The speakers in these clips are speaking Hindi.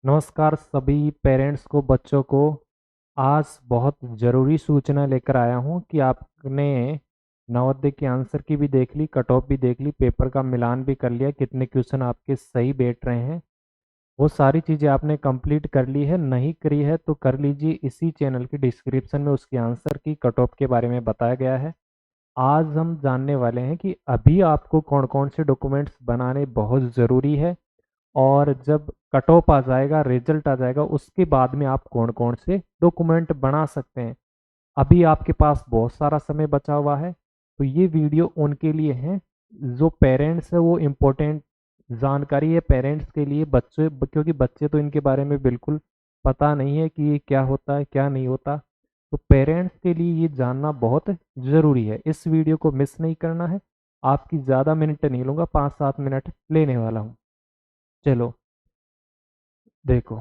नमस्कार सभी पेरेंट्स को, बच्चों को। आज बहुत ज़रूरी सूचना लेकर आया हूँ कि आपने नवोदय के आंसर की भी देख ली, कट ऑफ भी देख ली, पेपर का मिलान भी कर लिया, कितने क्वेश्चन आपके सही बैठ रहे हैं। वो सारी चीज़ें आपने कंप्लीट कर ली है, नहीं करी है तो कर लीजिए। इसी चैनल की डिस्क्रिप्शन में उसकी आंसर की कट ऑफ के बारे में बताया गया है। आज हम जानने वाले हैं कि अभी आपको कौन कौन से डॉक्यूमेंट्स बनाने बहुत ज़रूरी है, और जब कट ऑफ आ जाएगा, रिजल्ट आ जाएगा, उसके बाद में आप कौन कौन से डॉक्यूमेंट बना सकते हैं। अभी आपके पास बहुत सारा समय बचा हुआ है, तो ये वीडियो उनके लिए है जो पेरेंट्स है। वो इम्पोर्टेंट जानकारी है पेरेंट्स के लिए, बच्चे, क्योंकि बच्चे तो इनके बारे में बिल्कुल पता नहीं है कि ये क्या होता है क्या नहीं होता। तो पेरेंट्स के लिए ये जानना बहुत ज़रूरी है। इस वीडियो को मिस नहीं करना है। आपकी ज़्यादा मिनट नहीं लूँगा, 5-7 मिनट लेने वाला हूँ। चलो देखो,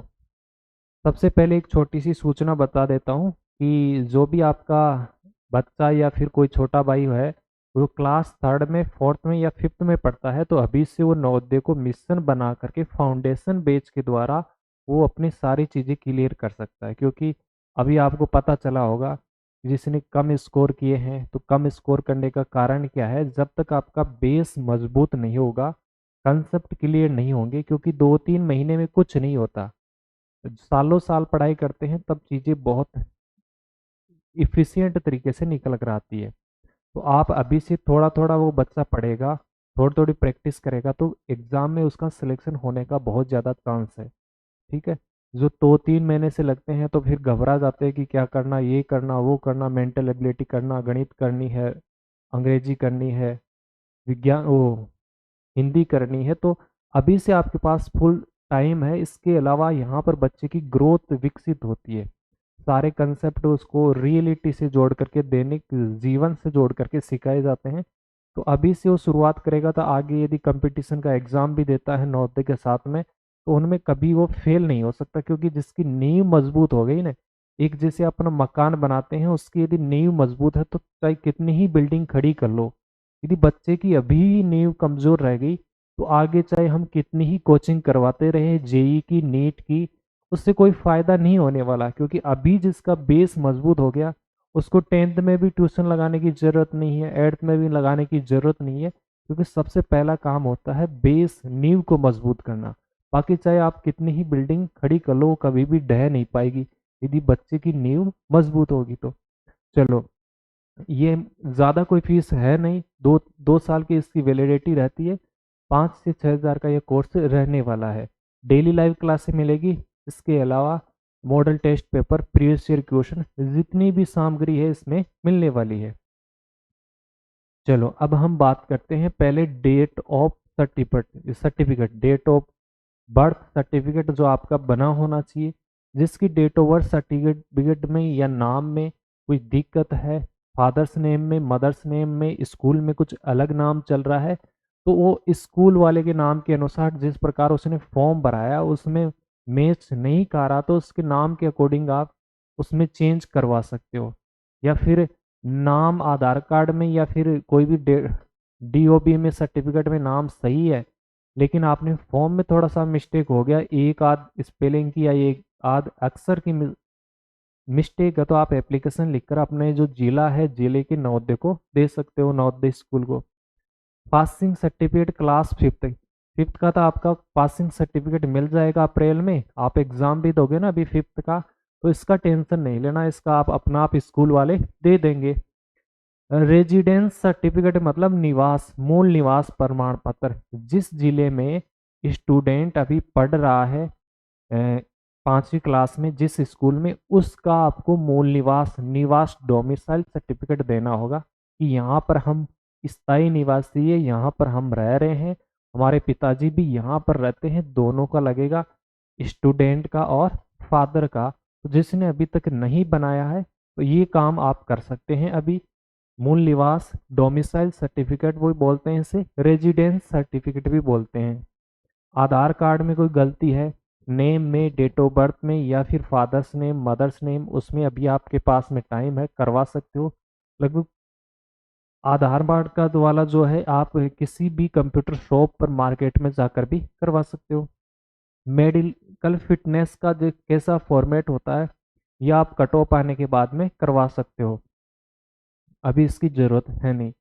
सबसे पहले एक छोटी सी सूचना बता देता हूँ कि जो भी आपका बच्चा या फिर कोई छोटा भाई है, वो क्लास थर्ड में, फोर्थ में या फिफ्थ में पढ़ता है, तो अभी से वो नवोदय को मिशन बना करके फाउंडेशन बेच के द्वारा वो अपनी सारी चीज़ें क्लियर कर सकता है। क्योंकि अभी आपको पता चला होगा, जिसने कम स्कोर किए हैं, तो कम स्कोर करने का कारण क्या है? जब तक आपका बेस मजबूत नहीं होगा, कंसेप्ट क्लियर नहीं होंगे, क्योंकि 2-3 महीने में कुछ नहीं होता। सालों साल पढ़ाई करते हैं तब चीज़ें बहुत इफ़िशिएंट तरीके से निकल कर आती है। तो आप अभी से थोड़ा थोड़ा वो बच्चा पढ़ेगा, थोड़ी थोड़ी प्रैक्टिस करेगा, तो एग्ज़ाम में उसका सिलेक्शन होने का बहुत ज़्यादा चांस है। ठीक है। जो 2-3 महीने से लगते हैं तो फिर घबरा जाते हैं कि क्या करना, ये करना, वो करना, मेंटल एबिलिटी करना, गणित करनी है, अंग्रेजी करनी है, विज्ञान वो हिंदी करनी है। तो अभी से आपके पास फुल टाइम है। इसके अलावा यहाँ पर बच्चे की ग्रोथ विकसित होती है। सारे कंसेप्ट उसको रियलिटी से जोड़ करके, दैनिक जीवन से जोड़ करके सिखाए जाते हैं। तो अभी से वो शुरुआत करेगा तो आगे यदि कंपटीशन का एग्जाम भी देता है नवोदय के साथ में, तो उनमें कभी वो फेल नहीं हो सकता। क्योंकि जिसकी नींव मजबूत हो गई ना, एक जैसे अपना मकान बनाते हैं, उसकी यदि नींव मजबूत है तो चाहे कितनी ही बिल्डिंग खड़ी कर लो, यदि बच्चे की अभी नींव कमजोर रह गई, तो आगे चाहे हम कितनी ही कोचिंग करवाते रहे, जेई की, नीट की, उससे कोई फायदा नहीं होने वाला। क्योंकि अभी जिसका बेस मजबूत हो गया, उसको 10th में भी ट्यूशन लगाने की ज़रूरत नहीं है, 8th में भी लगाने की ज़रूरत नहीं है। क्योंकि सबसे पहला काम होता है बेस, नींव को मजबूत करना। बाकी चाहे आप कितनी ही बिल्डिंग खड़ी कर लो, वो कभी भी ढह नहीं पाएगी यदि बच्चे की नींव मजबूत होगी तो। चलो, ये ज़्यादा कोई फीस है नहीं, 2 साल की इसकी वैलिडिटी रहती है। 5 से 6 हज़ार का ये कोर्स रहने वाला है। डेली लाइव क्लासेस मिलेगी। इसके अलावा model test paper, previous year question, जितनी भी सामग्री है इसमें मिलने वाली है। चलो, अब हम बात करते हैं पहले date of certificate, date of birth certificate जो आपका बना होना चाहिए। जिसकी डेट ऑफ बर्थ सर्टिफिकेट में या नाम में कोई दिक्कत है, फादर्स नेम में, मदर्स नेम में, स्कूल में कुछ अलग नाम चल रहा है, तो वो स्कूल वाले के नाम के अनुसार जिस प्रकार उसने फॉर्म भराया उसमें मैच नहीं कर रहा, तो उसके नाम के अकॉर्डिंग आप उसमें चेंज करवा सकते हो। या फिर नाम आधार कार्ड में या फिर कोई भी डीओबी में सर्टिफिकेट में नाम सही है, लेकिन आपने फॉर्म में थोड़ा सा मिस्टेक हो गया, एक आध स्पेलिंग की या एक आध अक्षर की मिस्टेक है, तो आप एप्लीकेशन लिखकर अपने जो जिला है, जिले के नवोदय को दे सकते हो, नवोदय स्कूल को। Passing certificate class fifth, fifth का तो आपका पासिंग सर्टिफिकेट मिल जाएगा अप्रैल में। आप एग्जाम भी दोगे ना अभी फिफ्थ का, तो इसका टेंशन नहीं लेना, इसका आप अपना आप स्कूल वाले दे देंगे। रेजिडेंस सर्टिफिकेट मतलब निवास, मूल निवास प्रमाण पत्र। जिस जिले में स्टूडेंट अभी पढ़ रहा है, 5वीं क्लास में, जिस स्कूल में, उसका आपको मूल निवास, निवास डोमिसाइल सर्टिफिकेट देना होगा कि यहाँ पर हम स्थायी निवासी है, यहाँ पर हम रह रहे हैं, हमारे पिताजी भी यहाँ पर रहते हैं। दोनों का लगेगा, स्टूडेंट का और फादर का। तो जिसने अभी तक नहीं बनाया है, तो ये काम आप कर सकते हैं अभी। मूल निवास डोमिसाइल सर्टिफिकेट वो बोलते हैं, इसे रेजिडेंस सर्टिफिकेट भी बोलते हैं। आधार कार्ड में कोई गलती है, नेम में, डेट ऑफ बर्थ में, या फिर फादर्स नेम, मदर्स नेम, उसमें अभी आपके पास में टाइम है, करवा सकते हो। लगभग आधार कार्ड का वाला जो है, आप किसी भी कंप्यूटर शॉप पर, मार्केट में जाकर भी करवा सकते हो। फिजिकल फिटनेस का जो कैसा फॉर्मेट होता है, यह आप कट ऑफ आने के बाद में करवा सकते हो, अभी इसकी ज़रूरत है नहीं।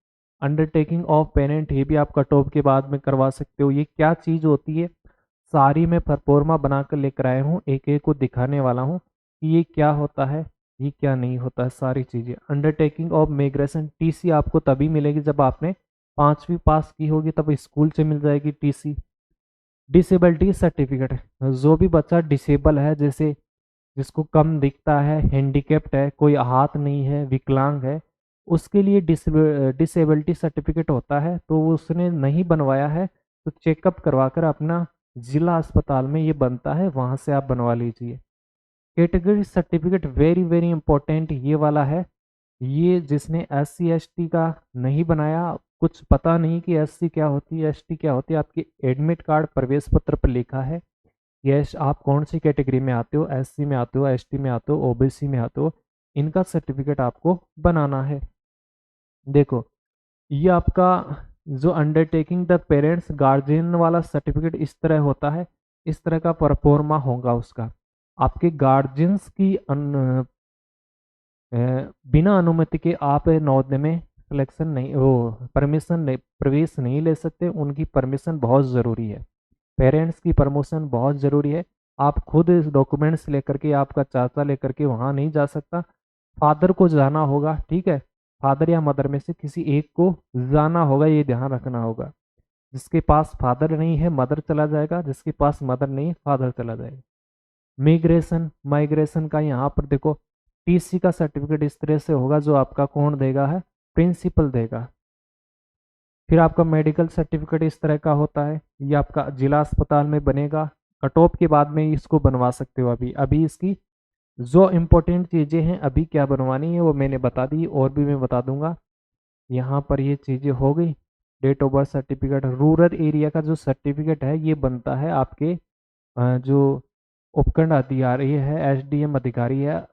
अंडरटेकिंग ऑफ पेरेंट, ये भी आप कट ऑफ के बाद में करवा सकते हो। ये क्या चीज़ होती है, सारी मैं परफॉर्मा बनाकर लेकर आया हूँ, एक एक को दिखाने वाला हूँ कि ये क्या होता है, ये क्या नहीं होता है, सारी चीज़ें। अंडरटेकिंग ऑफ माइग्रेशन, टीसी आपको तभी मिलेगी जब आपने 5वीं पास की होगी, तब स्कूल से मिल जाएगी टीसी। डिसेबिलिटी सर्टिफिकेट, जो भी बच्चा डिसेबल है, जैसे जिसको कम दिखता है, हैंडीकेप्ड है, कोई हाथ नहीं है, विकलांग है, उसके लिए डिसेबिलिटी सर्टिफिकेट होता है, तो वो उसने नहीं बनवाया है तो चेकअप करवा कर अपना जिला अस्पताल में ये बनता है, वहाँ से आप बनवा लीजिए। Category certificate very very important ये वाला है। ये जिसने SC ST का नहीं बनाया, कुछ पता नहीं कि SC क्या होती है, ST क्या होती है, आपके एडमिट कार्ड प्रवेश पत्र पर लिखा है यस आप कौन सी कैटेगरी में आते हो, SC में आते हो, ST में आते हो, OBC में आते हो, इनका सर्टिफिकेट आपको बनाना है। देखो, ये आपका जो अंडरटेकिंग द पेरेंट्स गार्जियन वाला सर्टिफिकेट इस तरह होता है, इस तरह का परफॉर्मा होगा उसका। आपके गार्जियंस की बिना अनुमति के आप नवोदय में सिलेक्शन नहीं, वो परमिशन नहीं, प्रवेश नहीं ले सकते, उनकी परमिशन बहुत ज़रूरी है। पेरेंट्स की परमिशन बहुत ज़रूरी है। आप खुद डॉक्यूमेंट्स लेकर के, आपका चाचा लेकर के वहाँ नहीं जा सकता, फादर को जाना होगा, ठीक है, फादर या मदर में से किसी एक को जाना होगा, ये ध्यान रखना होगा। जिसके पास फादर नहीं है मदर चला जाएगा, जिसके पास मदर नहीं है फादर चला जाएगा। मिग्रेशन माइग्रेशन का यहाँ पर देखो, टीसी का सर्टिफिकेट इस तरह से होगा, जो आपका कौन देगा है, प्रिंसिपल देगा। फिर आपका मेडिकल सर्टिफिकेट इस तरह का होता है, ये आपका जिला अस्पताल में बनेगा, कट ऑफ के बाद में इसको बनवा सकते हो। अभी अभी इसकी जो इम्पोर्टेंट चीज़ें हैं अभी क्या बनवानी है वो मैंने बता दी, और भी मैं बता दूंगा। यहाँ पर ये चीज़ें हो गई। Date of birth certificate, rural area का जो सर्टिफिकेट है ये बनता है आपके जो उपखंड अधिकारी है, SDM अधिकारी है,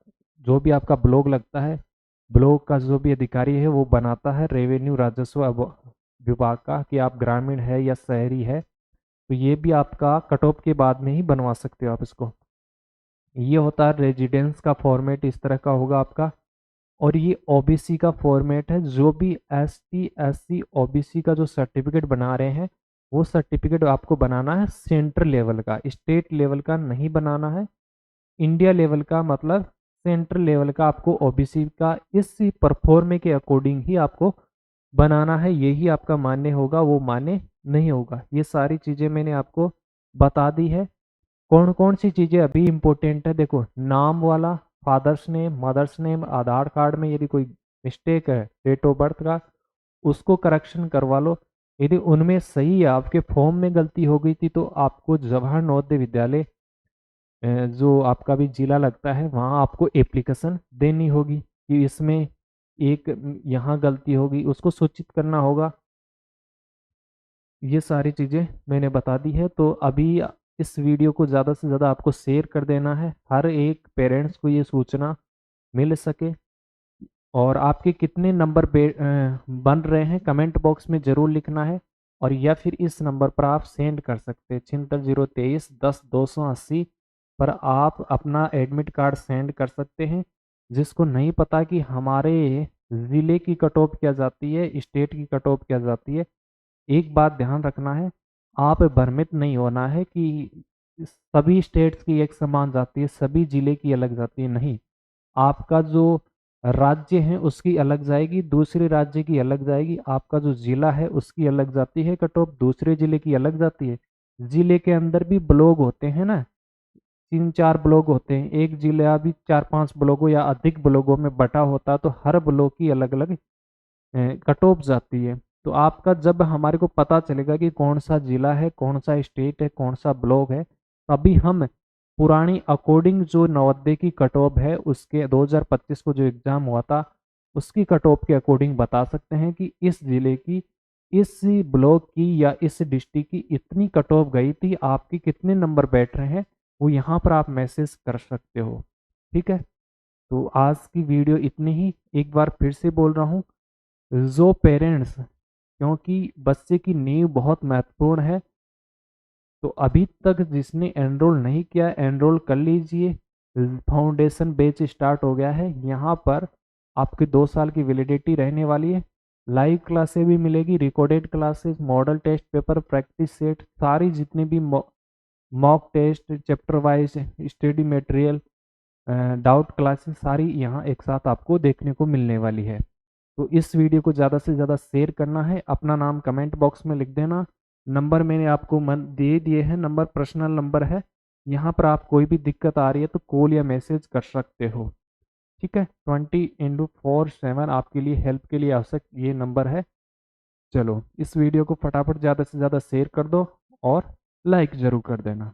जो भी आपका ब्लॉक लगता है, ब्लॉक का जो भी अधिकारी है वो बनाता है, रेवेन्यू राजस्व विभाग का, कि आप ग्रामीण है या शहरी है, तो ये भी आपका कट ऑफ के बाद में ही बनवा सकते हो आप इसको। ये होता है रेजिडेंस का फॉर्मेट, इस तरह का होगा आपका। और ये OBC का फॉर्मेट है, जो भी ST SC OBC का जो सर्टिफिकेट बना रहे हैं, वो सर्टिफिकेट आपको बनाना है सेंट्रल लेवल का, स्टेट लेवल का नहीं बनाना है। इंडिया लेवल का मतलब सेंट्रल लेवल का आपको OBC का इस परफॉर्मे के अकॉर्डिंग ही आपको बनाना है, यही आपका मान्य होगा, वो मान्य नहीं होगा। ये सारी चीज़ें मैंने आपको बता दी है। कौन कौन सी चीज़ें अभी इम्पोर्टेंट है, देखो, नाम वाला, फादर्स नेम, मदर्स नेम, आधार कार्ड में यदि कोई मिस्टेक है डेट ऑफ बर्थ का, उसको करेक्शन करवा लो। यदि उनमें सही है, आपके फॉर्म में गलती हो गई थी, तो आपको जवाहर नवोदय विद्यालय जो आपका भी जिला लगता है, वहाँ आपको एप्लीकेशन देनी होगी कि इसमें एक यहाँ गलती होगी, उसको सूचित करना होगा। ये सारी चीज़ें मैंने बता दी है। तो अभी इस वीडियो को ज़्यादा से ज़्यादा आपको शेयर कर देना है, हर एक पेरेंट्स को ये सूचना मिल सके। और आपके कितने नंबर बन रहे हैं कमेंट बॉक्स में ज़रूर लिखना है, और या फिर इस नंबर पर आप सेंड कर सकते हैं 76 023 10 280 पर आप अपना एडमिट कार्ड सेंड कर सकते हैं। जिसको नहीं पता कि हमारे ज़िले की कट ऑफ क्या जाती है, स्टेट की कट ऑफ क्या जाती है, एक बात ध्यान रखना है, आप भ्रमित नहीं होना है कि सभी स्टेट्स की एक समान जाती है, सभी जिले की अलग जाती है, नहीं। आपका जो राज्य है उसकी अलग जाएगी, दूसरे राज्य की अलग जाएगी, आपका जो जिला है उसकी अलग जाती है कट ऑफ, दूसरे जिले की अलग जाती है। जिले के अंदर भी ब्लॉक होते हैं ना, 3 4 ब्लॉक होते हैं, एक जिला भी 4 5 ब्लॉकों या अधिक ब्लॉकों में बटा होता है, तो हर ब्लॉक की अलग अलग कट ऑफ जाती है। तो आपका जब हमारे को पता चलेगा कि कौन सा जिला है, कौन सा स्टेट है, कौन सा ब्लॉक है, तभी हम पुरानी अकॉर्डिंग जो नवोदय की कट ऑफ है, उसके 2025 को जो एग्ज़ाम हुआ था उसकी कट ऑफ के अकॉर्डिंग बता सकते हैं कि इस जिले की, इस ब्लॉक की या इस डिस्ट्रिक्ट की इतनी कट ऑफ गई थी, आपके कितने नंबर बैठ रहे हैं, वो यहाँ पर आप मैसेज कर सकते हो। ठीक है, तो आज की वीडियो इतनी ही। एक बार फिर से बोल रहा हूँ, जो पेरेंट्स, क्योंकि बच्चे की नींव बहुत महत्वपूर्ण है, तो तो अभी तक जिसने एनरोल नहीं किया एनरोल कर लीजिए। फाउंडेशन बैच स्टार्ट हो गया है। यहाँ पर आपकी 2 साल की वैलिडिटी रहने वाली है। लाइव क्लासेस भी मिलेगी, recorded classes, model test paper, practice set, सारी जितने भी mock test, chapter wise study material, doubt classes, सारी यहाँ एक साथ आपको देखने को मिलने वाली है। तो इस वीडियो को ज़्यादा से ज़्यादा शेयर करना है। अपना नाम कमेंट बॉक्स में लिख देना। नंबर मैंने आपको मन दे दिए हैं, नंबर पर्सनल नंबर है। यहाँ पर आप कोई भी दिक्कत आ रही है तो कॉल या मैसेज कर सकते हो। ठीक है, 20x4/7 आपके लिए हेल्प के लिए आवश्यक ये नंबर है। चलो इस वीडियो को फटाफट ज़्यादा से ज़्यादा शेयर कर दो और लाइक ज़रूर कर देना।